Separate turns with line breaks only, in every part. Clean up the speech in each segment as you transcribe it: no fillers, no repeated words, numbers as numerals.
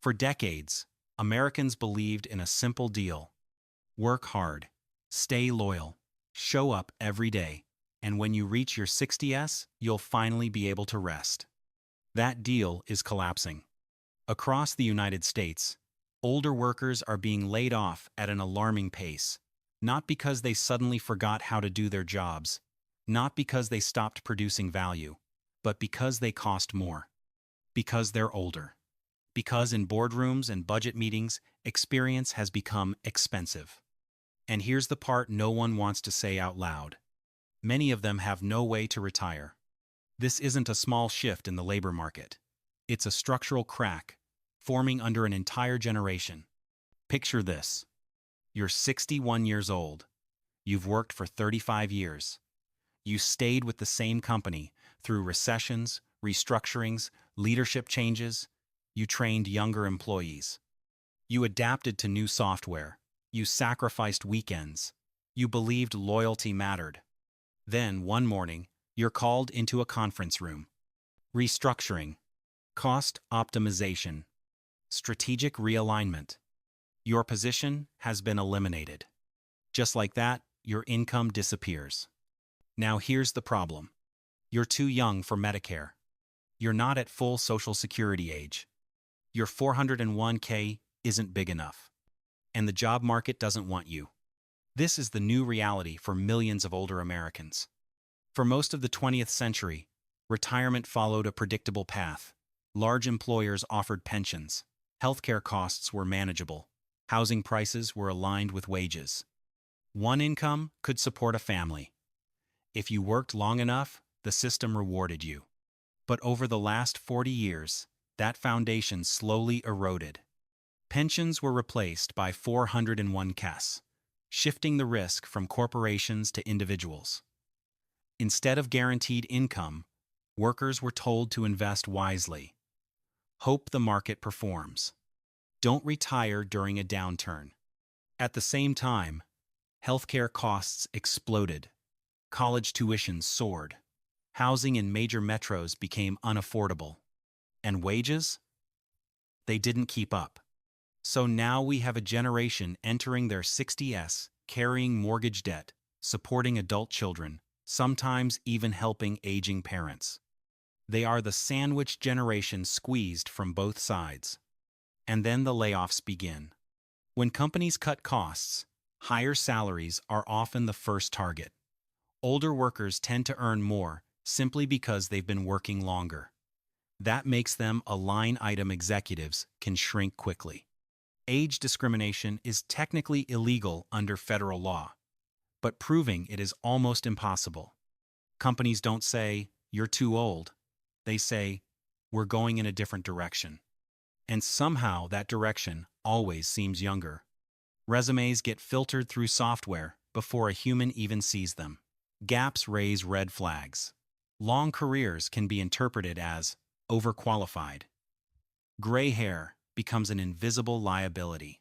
For decades, Americans believed in a simple deal: work hard, stay loyal, show up every day, and when you reach your 60s, you'll finally be able to rest. That deal is collapsing. Across the United States, older workers are being laid off at an alarming pace, not because they suddenly forgot how to do their jobs, not because they stopped producing value, but because they cost more. Because they're older. Because in boardrooms and budget meetings, experience has become expensive. And here's the part no one wants to say out loud. Many of them have no way to retire. This isn't a small shift in the labor market. It's a structural crack, forming under an entire generation. Picture this. You're 61 years old. You've worked for 35 years. You stayed with the same company through recessions, restructurings, leadership changes. You trained younger employees. You adapted to new software. You sacrificed weekends. You believed loyalty mattered. Then, one morning, you're called into a conference room. Restructuring, cost optimization, strategic realignment. Your position has been eliminated. Just like that, your income disappears. Now here's the problem. You're too young for Medicare. You're not at full Social Security age. Your 401k isn't big enough. And the job market doesn't want you. This is the new reality for millions of older Americans. For most of the 20th century, retirement followed a predictable path. Large employers offered pensions. Healthcare costs were manageable. Housing prices were aligned with wages. One income could support a family. If you worked long enough, the system rewarded you. But over the last 40 years, that foundation slowly eroded. Pensions were replaced by 401ks, shifting the risk from corporations to individuals. Instead of guaranteed income, workers were told to invest wisely. Hope the market performs. Don't retire during a downturn. At the same time, healthcare costs exploded. College tuitions soared. Housing in major metros became unaffordable. And wages? They didn't keep up. So now we have a generation entering their 60s, carrying mortgage debt, supporting adult children, sometimes even helping aging parents. They are the sandwich generation squeezed from both sides. And then the layoffs begin. When companies cut costs, higher salaries are often the first target. Older workers tend to earn more simply because they've been working longer. That makes them a line item executives can shrink quickly. Age discrimination is technically illegal under federal law, but proving it is almost impossible. Companies don't say, "You're too old." They say, "We're going in a different direction." And somehow that direction always seems younger. Resumes get filtered through software before a human even sees them. Gaps raise red flags. Long careers can be interpreted as overqualified. Gray hair becomes an invisible liability.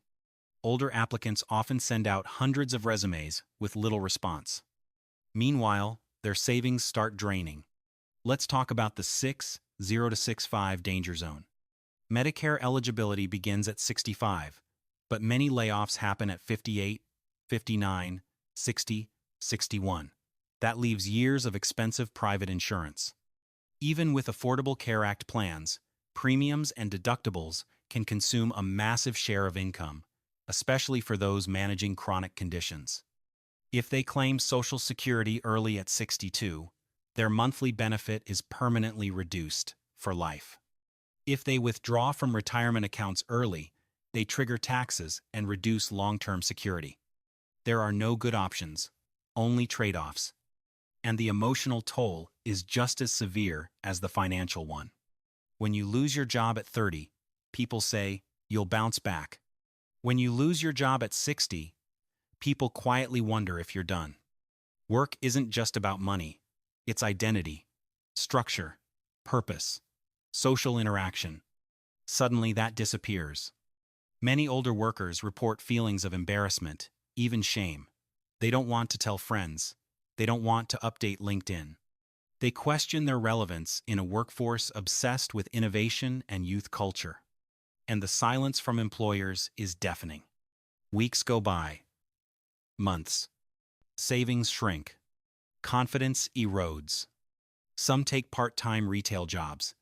Older applicants often send out hundreds of resumes with little response. Meanwhile, their savings start draining. Let's talk about the 60 to 65 danger zone. Medicare eligibility begins at 65, but many layoffs happen at 58, 59, 60, 61. That leaves years of expensive private insurance. Even with Affordable Care Act plans, premiums and deductibles can consume a massive share of income, especially for those managing chronic conditions. If they claim Social Security early at 62, their monthly benefit is permanently reduced for life. If they withdraw from retirement accounts early, they trigger taxes and reduce long-term security. There are no good options, only trade-offs. And the emotional toll is just as severe as the financial one. When you lose your job at 30, people say, "You'll bounce back." When you lose your job at 60, people quietly wonder if you're done. Work isn't just about money. It's identity, structure, purpose, social interaction. Suddenly that disappears. Many older workers report feelings of embarrassment, even shame. They don't want to tell friends. They don't want to update LinkedIn. They question their relevance in a workforce obsessed with innovation and youth culture. and the silence from employers is deafening. Weeks go by, months. Savings shrink. Confidence erodes. Some take part-time retail jobs.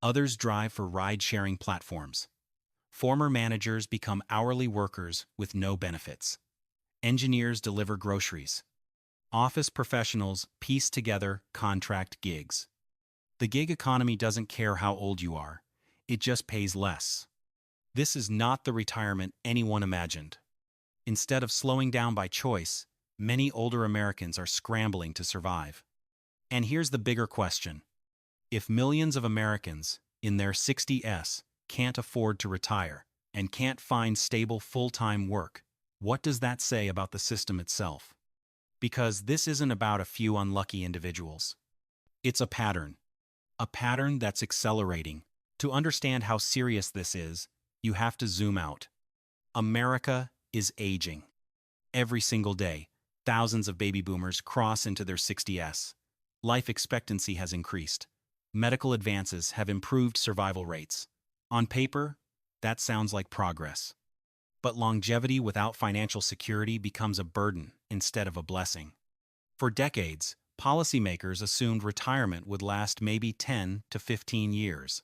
Others drive for ride-sharing platforms. Former managers become hourly workers with no benefits. Engineers deliver groceries. Office professionals piece together contract gigs. The gig economy doesn't care how old you are. It just pays less. This is not the retirement anyone imagined. Instead of slowing down by choice, many older Americans are scrambling to survive. And here's the bigger question. If millions of Americans in their 60s can't afford to retire and can't find stable full-time work, what does that say about the system itself? Because this isn't about a few unlucky individuals. It's a pattern that's accelerating. To understand how serious this is, you have to zoom out. America is aging. Every single day, thousands of baby boomers cross into their 60s. Life expectancy has increased. Medical advances have improved survival rates. On paper, that sounds like progress. But longevity without financial security becomes a burden instead of a blessing. For decades, policymakers assumed retirement would last maybe 10 to 15 years.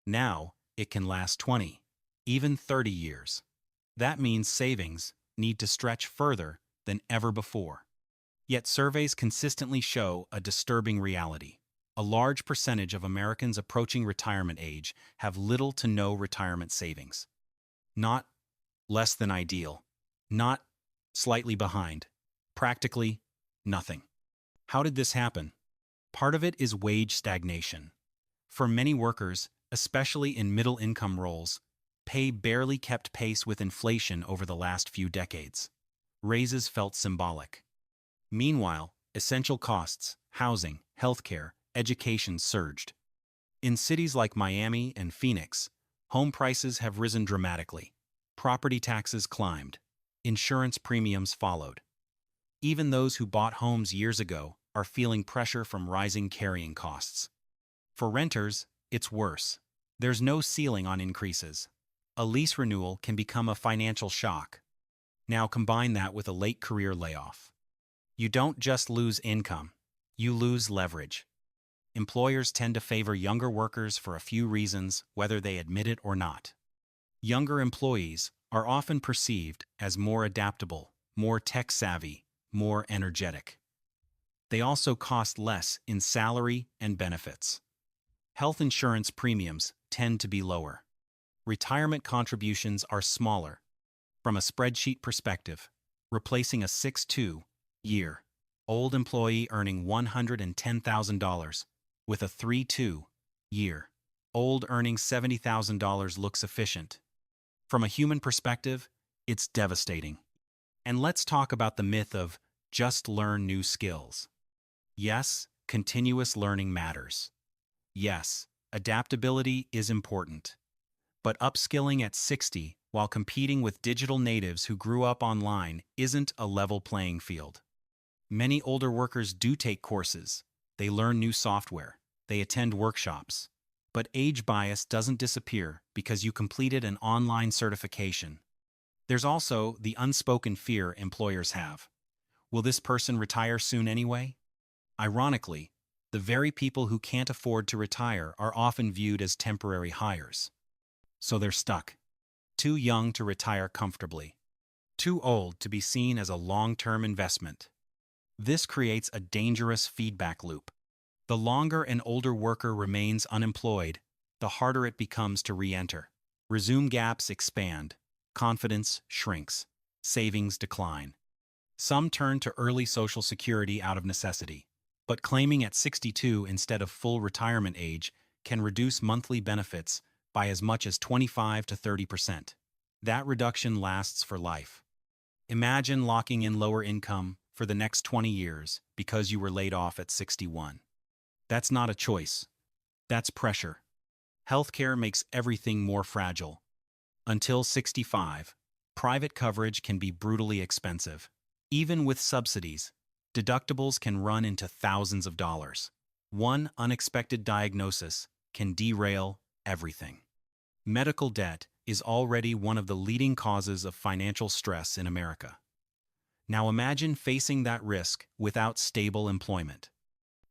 Now, it can last 20, even 30 years. That means savings need to stretch further than ever before. Yet surveys consistently show a disturbing reality. A large percentage of Americans approaching retirement age have little to no retirement savings. Not less than ideal. Not slightly behind. Practically nothing. How did this happen? Part of it is wage stagnation. For many workers, especially in middle-income roles, pay barely kept pace with inflation over the last few decades. Raises felt symbolic. Meanwhile, essential costs, housing, healthcare, education surged. In cities like Miami and Phoenix, home prices have risen dramatically. Property taxes climbed. Insurance premiums followed. Even those who bought homes years ago are feeling pressure from rising carrying costs. For renters, it's worse. There's no ceiling on increases. A lease renewal can become a financial shock. Now combine that with a late career layoff. You don't just lose income, you lose leverage. Employers tend to favor younger workers for a few reasons, whether they admit it or not. Younger employees are often perceived as more adaptable, more tech-savvy, more energetic. They also cost less in salary and benefits. Health insurance premiums tend to be lower. Retirement contributions are smaller. From a spreadsheet perspective, replacing a 6-2-year-old employee earning $110,000 with a 3-2-year-old earning $70,000 looks efficient. From a human perspective, it's devastating. And let's talk about the myth of just learn new skills. Yes, continuous learning matters. Yes, adaptability is important. But upskilling at 60 while competing with digital natives who grew up online isn't a level playing field. Many older workers do take courses. They learn new software. They attend workshops. But age bias doesn't disappear because you completed an online certification. There's also the unspoken fear employers have. Will this person retire soon anyway? Ironically, the very people who can't afford to retire are often viewed as temporary hires. So they're stuck. Too young to retire comfortably. Too old to be seen as a long-term investment. This creates a dangerous feedback loop. The longer an older worker remains unemployed, the harder it becomes to re-enter. Resume gaps expand. Confidence shrinks. Savings decline. Some turn to early Social Security out of necessity. But claiming at 62 instead of full retirement age can reduce monthly benefits by as much as 25 to 30%. That reduction lasts for life. Imagine locking in lower income for the next 20 years because you were laid off at 61. That's not a choice. That's pressure. Healthcare makes everything more fragile. Until 65, private coverage can be brutally expensive. Even with subsidies, deductibles can run into thousands of dollars. One unexpected diagnosis can derail everything. Medical debt is already one of the leading causes of financial stress in America. Now imagine facing that risk without stable employment.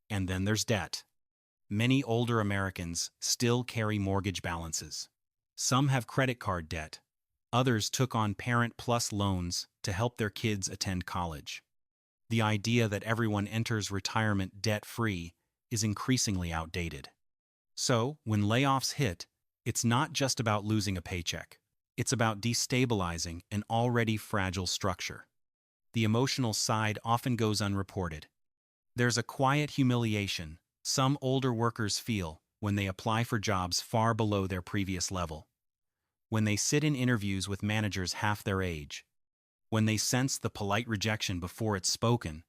And then there's debt. Many older Americans still carry mortgage balances. Some have credit card debt. Others took on Parent Plus loans to help their kids attend college. The idea that everyone enters retirement debt-free is increasingly outdated. So, when layoffs hit, it's not just about losing a paycheck. It's about destabilizing an already fragile structure. The emotional side often goes unreported. There's a quiet humiliation some older workers feel when they apply for jobs far below their previous level. When they sit in interviews with managers half their age. When they sense the polite rejection before it's spoken.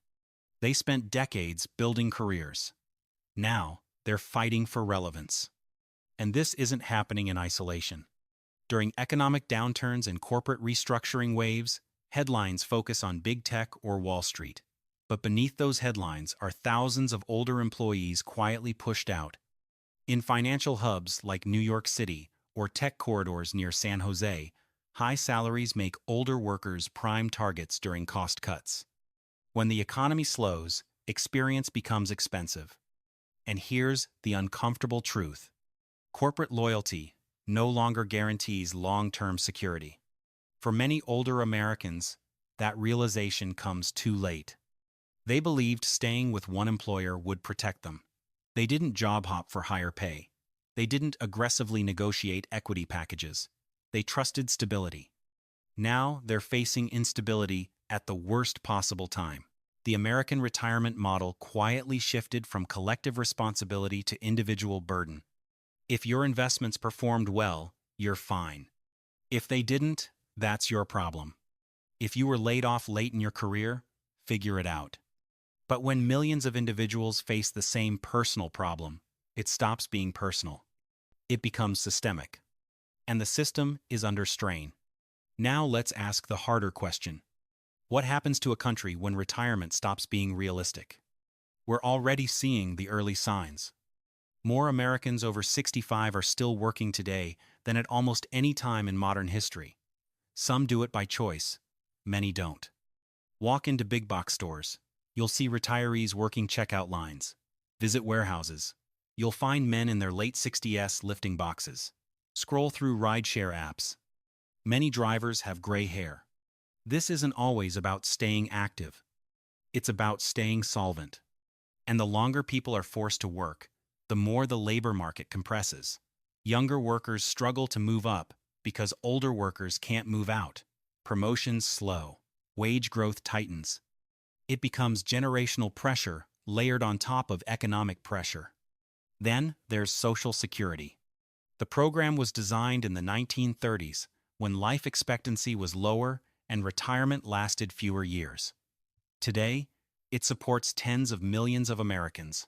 They spent decades building careers. Now, they're fighting for relevance. And this isn't happening in isolation. During economic downturns and corporate restructuring waves, headlines focus on big tech or Wall Street. But beneath those headlines are thousands of older employees quietly pushed out. In financial hubs like New York City or tech corridors near San Jose, high salaries make older workers prime targets during cost cuts. When the economy slows, experience becomes expensive. And here's the uncomfortable truth. Corporate loyalty no longer guarantees long-term security. For many older Americans, that realization comes too late. They believed staying with one employer would protect them. They didn't job hop for higher pay. They didn't aggressively negotiate equity packages. They trusted stability. Now they're facing instability at the worst possible time. The American retirement model quietly shifted from collective responsibility to individual burden. If your investments performed well, you're fine. If they didn't, that's your problem. If you were laid off late in your career, figure it out. But when millions of individuals face the same personal problem, it stops being personal. It becomes systemic. And the system is under strain. Now let's ask the harder question. What happens to a country when retirement stops being realistic? We're already seeing the early signs. More Americans over 65 are still working today than at almost any time in modern history. Some do it by choice. Many don't. Walk into big box stores. You'll see retirees working checkout lines. Visit warehouses. You'll find men in their late 60s lifting boxes. Scroll through rideshare apps. Many drivers have gray hair. This isn't always about staying active. It's about staying solvent. And the longer people are forced to work, the more the labor market compresses. Younger workers struggle to move up because older workers can't move out. Promotions slow. Wage growth tightens. It becomes generational pressure layered on top of economic pressure. Then there's Social Security. The program was designed in the 1930s when life expectancy was lower and retirement lasted fewer years. Today, it supports tens of millions of Americans.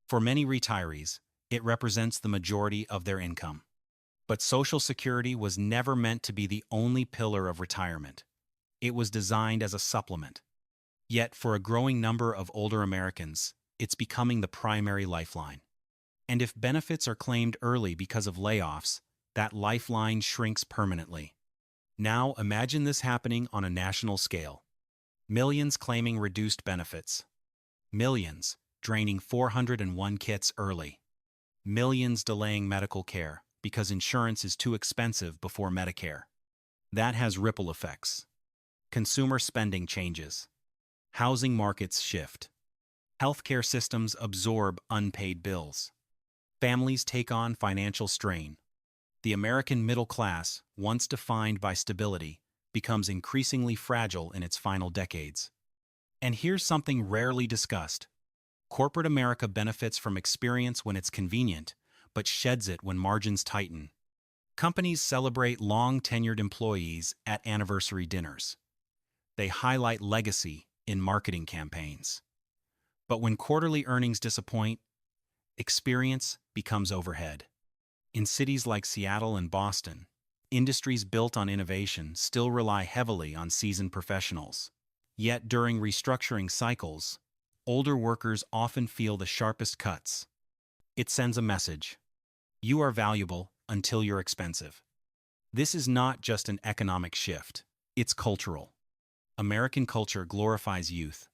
For many retirees, it represents the majority of their income. But Social Security was never meant to be the only pillar of retirement. It was designed as a supplement. Yet, for a growing number of older Americans, it's becoming the primary lifeline. And if benefits are claimed early because of layoffs, that lifeline shrinks permanently. Now imagine this happening on a national scale. Millions claiming reduced benefits. Millions draining 401 kits early. Millions delaying medical care because insurance is too expensive before Medicare. That has ripple effects. Consumer spending changes. Housing markets shift. Healthcare systems absorb unpaid bills. Families take on financial strain. The American middle class, once defined by stability, becomes increasingly fragile in its final decades. And here's something rarely discussed. Corporate America benefits from experience when it's convenient, but sheds it when margins tighten. Companies celebrate long-tenured employees at anniversary dinners. They highlight legacy in marketing campaigns. But when quarterly earnings disappoint, experience becomes overhead. In cities like Seattle and Boston, industries built on innovation still rely heavily on seasoned professionals. Yet during restructuring cycles, older workers often feel the sharpest cuts. It sends a message. You are valuable until you're expensive. This is not just an economic shift, it's cultural. American culture glorifies youth.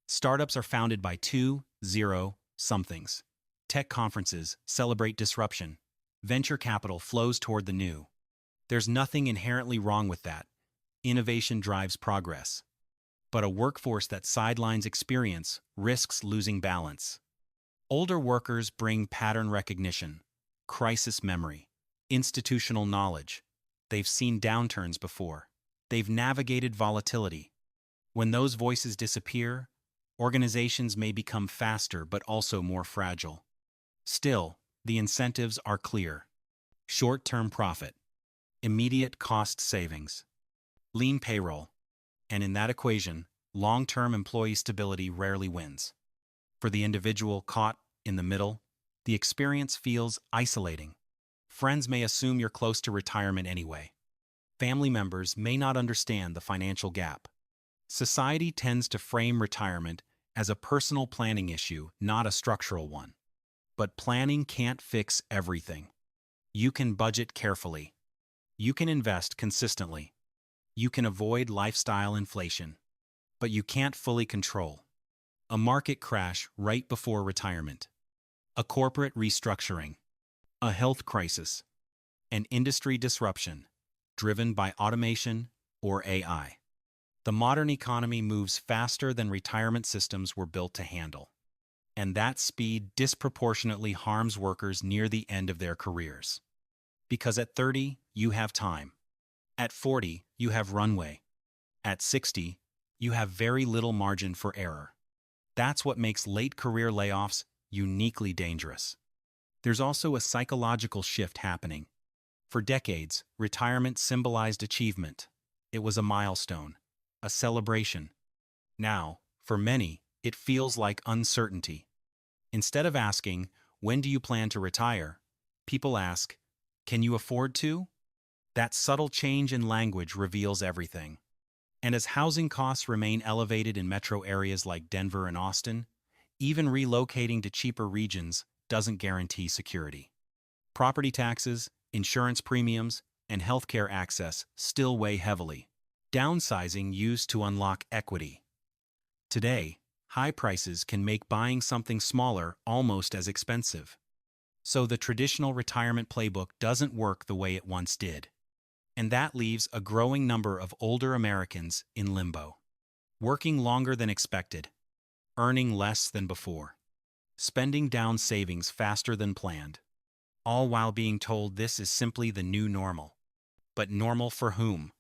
Startups are founded by 2-0-somethings. Tech conferences celebrate disruption. Venture capital flows toward the new. There's nothing inherently wrong with that. Innovation drives progress. But a workforce that sidelines experience risks losing balance. Older workers bring pattern recognition, crisis memory, institutional knowledge. They've seen downturns before. They've navigated volatility. When those voices disappear, organizations may become faster but also more fragile. Still, the incentives are clear. Short-term profit, immediate cost savings, lean payroll, and in that equation, long-term employee stability rarely wins. For the individual caught in the middle, the experience feels isolating. Friends may assume you're close to retirement anyway. Family members may not understand the financial gap. Society tends to frame retirement as a personal planning issue, not a structural one. But planning can't fix everything. You can budget carefully. You can invest consistently. You can avoid lifestyle inflation. But you can't fully control a market crash right before retirement, a corporate restructuring, a health crisis, an industry disruption driven by automation or AI. The modern economy moves faster than retirement systems were built to handle. And that speed disproportionately harms workers near the end of their careers. Because at 30, you have time. At 40, you have runway. At 60, you have very little margin for error. That's what makes late career layoffs uniquely dangerous. There's also a psychological shift happening. For decades, retirement symbolized achievement. It was a milestone, a celebration. Now, for many, it feels like uncertainty. Instead of asking, "When do you plan to retire?" people ask, "Can you afford to?" That subtle change in language reveals everything. And as housing costs remain elevated in metro areas like Denver and Austin, even relocating to cheaper regions doesn't guarantee security. Property taxes, insurance premiums, and healthcare access still weigh heavily. Downsizing used to unlock equity. Today, high prices can make buying something smaller almost as expensive. So the traditional retirement playbook doesn't work the way it once did. And that leaves a growing number of older Americans in limbo. Working longer than expected, earning less than before, spending down savings faster than planned, all while being told this is simply the new normal. But normal for whom?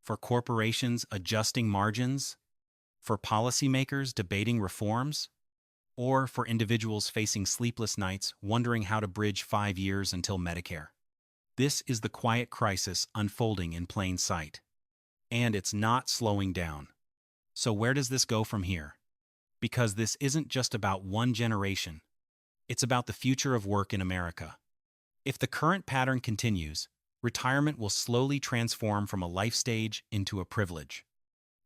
For corporations adjusting margins? For policymakers debating reforms? Or for individuals facing sleepless nights wondering how to bridge 5 years until Medicare? This is the quiet crisis unfolding in plain sight. And it's not slowing down. So where does this go from here? Because this isn't just about one generation. It's about the future of work in America. If the current pattern continues, retirement will slowly transform from a life stage into a privilege.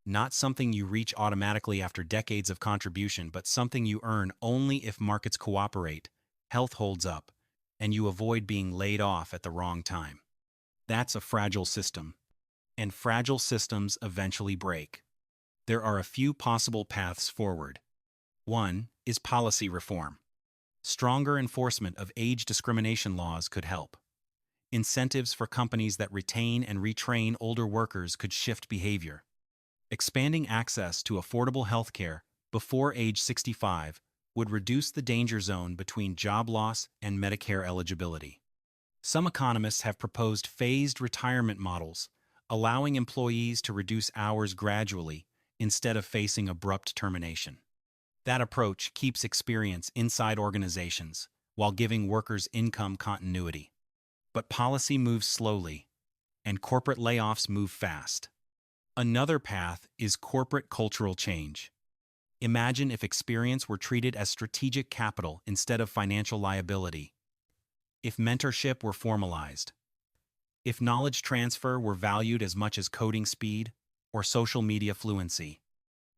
Not something you reach automatically after decades of contribution, but something you earn only if markets cooperate, health holds up, and you avoid being laid off at the wrong time. That's a fragile system. And fragile systems eventually break. There are a few possible paths forward. One is policy reform. Stronger enforcement of age discrimination laws could help. Incentives for companies that retain and retrain older workers could shift behavior. Expanding access to affordable health care before age 65 would reduce the danger zone between job loss and Medicare eligibility. Some economists have proposed phased retirement models, allowing employees to reduce hours gradually instead of facing abrupt termination. That approach keeps experience inside organizations while giving workers income continuity. But policy moves slowly, and corporate layoffs move fast. Another path is corporate cultural change. Imagine if experience were treated as strategic capital instead of financial liability. If mentorship were formalized. If knowledge transfer were valued as much as coding speed or social media fluency.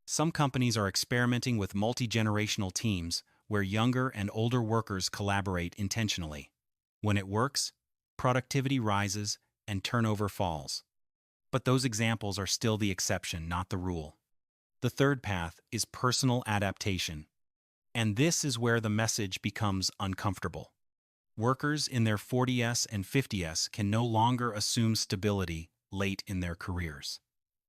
Some companies are experimenting with multi-generational teams where younger and older workers collaborate intentionally. When it works, productivity rises and turnover falls. But those examples are still the exception, not the rule. The third path is personal adaptation. And this is where the message becomes uncomfortable. Workers in their 40s and 50s can no longer assume stability late in their careers.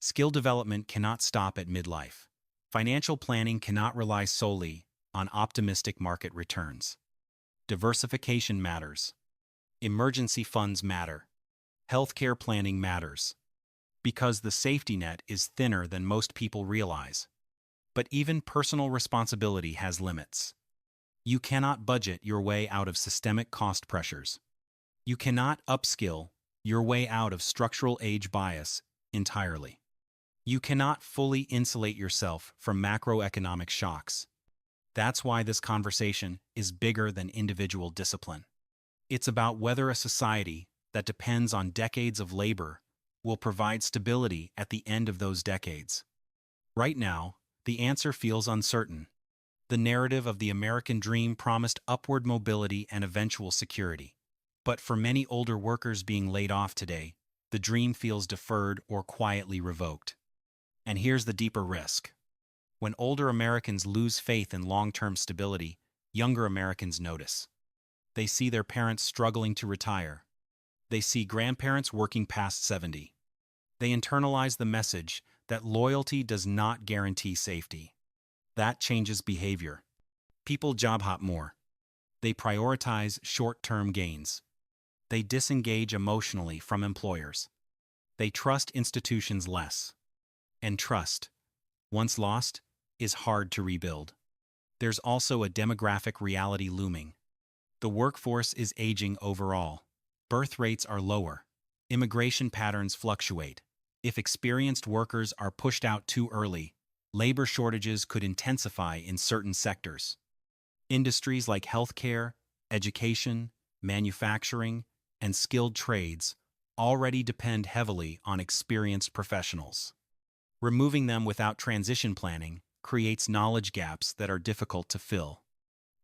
Skill development cannot stop at midlife. Financial planning cannot rely solely on optimistic market returns. Diversification matters. Emergency funds matter. Healthcare planning matters. Because the safety net is thinner than most people realize. But even personal responsibility has limits. You cannot budget your way out of systemic cost pressures. You cannot upskill your way out of structural age bias entirely. You cannot fully insulate yourself from macroeconomic shocks. That's why this conversation is bigger than individual discipline. It's about whether a society that depends on decades of labor will provide stability at the end of those decades. Right now, the answer feels uncertain. The narrative of the American dream promised upward mobility and eventual security. But for many older workers being laid off today, the dream feels deferred or quietly revoked. And here's the deeper risk. When older Americans lose faith in long-term stability, younger Americans notice. They see their parents struggling to retire. They see grandparents working past 70. They internalize the message that loyalty does not guarantee safety. That changes behavior. People job hop more. They prioritize short-term gains. They disengage emotionally from employers. They trust institutions less. And trust, once lost, is hard to rebuild. There's also a demographic reality looming. The workforce is aging overall. Birth rates are lower. Immigration patterns fluctuate. If experienced workers are pushed out too early, labor shortages could intensify in certain sectors. Industries like healthcare, education, manufacturing, and skilled trades already depend heavily on experienced professionals. Removing them without transition planning creates knowledge gaps that are difficult to fill.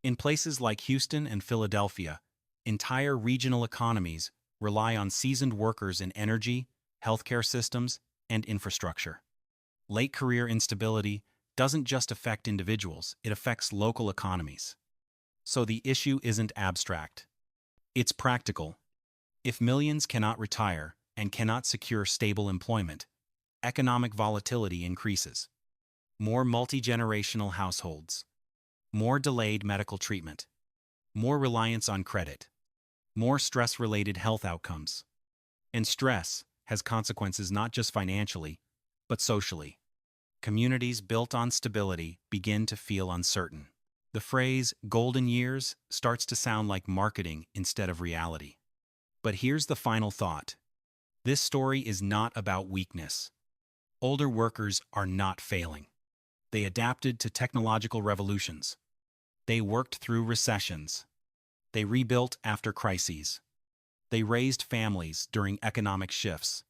In places like Houston and Philadelphia, entire regional economies rely on seasoned workers in energy, healthcare systems, and infrastructure. Late career instability doesn't just affect individuals, it affects local economies. So the issue isn't abstract. It's practical. If millions cannot retire and cannot secure stable employment, economic volatility increases. More multi-generational households. More delayed medical treatment. More reliance on credit. More stress-related health outcomes. And stress has consequences not just financially, but socially. Communities built on stability begin to feel uncertain. The phrase golden years starts to sound like marketing instead of reality. But here's the final thought. This story is not about weakness. Older workers are not failing. They adapted to technological revolutions. They worked through recessions. They rebuilt after crises. They raised families during economic shifts.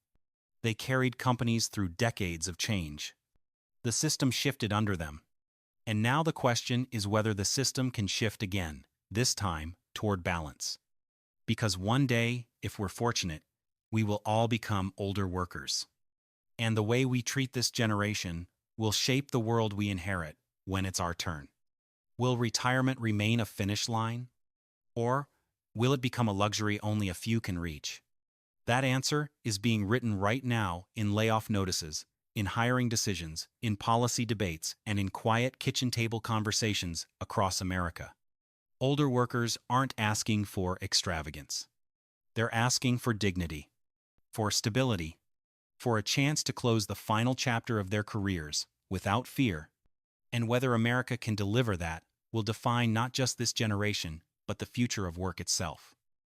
They carried companies through decades of change. The system shifted under them. And now the question is whether the system can shift again, this time toward balance. Because one day, if we're fortunate, we will all become older workers. And the way we treat this generation will shape the world we inherit when it's our turn. Will retirement remain a finish line? Or will it become a luxury only a few can reach? That answer is being written right now in layoff notices, in hiring decisions, in policy debates, and in quiet kitchen table conversations across America. Older workers aren't asking for extravagance. They're asking for dignity, for stability, for a chance to close the final chapter of their careers without fear. And whether America can deliver that will define not just this generation, but the future of work itself.